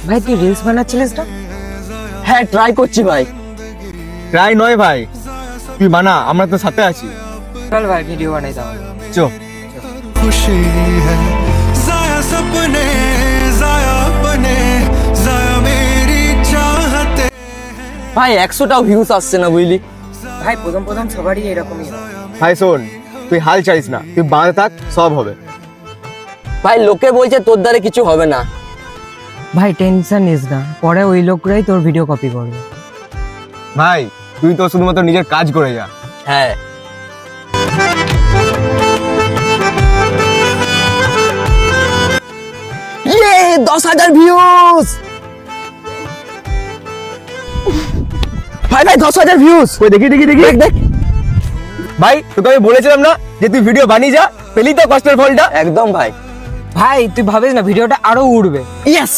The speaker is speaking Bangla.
ভাই তুই রিলস বানাচ্ছিলিস না? হ্যাঁ ট্রাই করছি ভাই। ট্রাই নয় ভাই, তুই বানা, আমরা তো সাথে আছি। চল ভাই ভিডিও বানাই দাও। চো। खुशी है जाया सपने जाया बने जाया मेरी चाहते। ভাই 100টাও ভিউজ আসছে না বুঝলি। ভাই প্রথম সবারই এরকমই হয়। ভাই শোন, তুই হাল চাইস না, তুই বাঁধে থাক, সব হবে। ভাই লোকে বলছে তোর দ্বারা কিছু হবে না। ভাই টেনশন নিস না, পরে ওই লোকরাই তোর ভিডিও কপি করবে। ভাই তুই তো শুধুমাত্র নিজের কাজ করে যা। হ্যাঁ ইয়ে 10,000 ভিউজ। ভাই ভাই 10,000 ভিউজ। ওই দেখি দেখি দেখি দেখ দেখ। ভাই তোকে আমি বলেছিলাম না যে তুই ভিডিও বানিয়ে যা, পেলি তো কষ্টের ফলটা। একদম ভাই। ভাই তুই ভাবিস না ভিডিওটা আরো উড়বে। ইয়েস।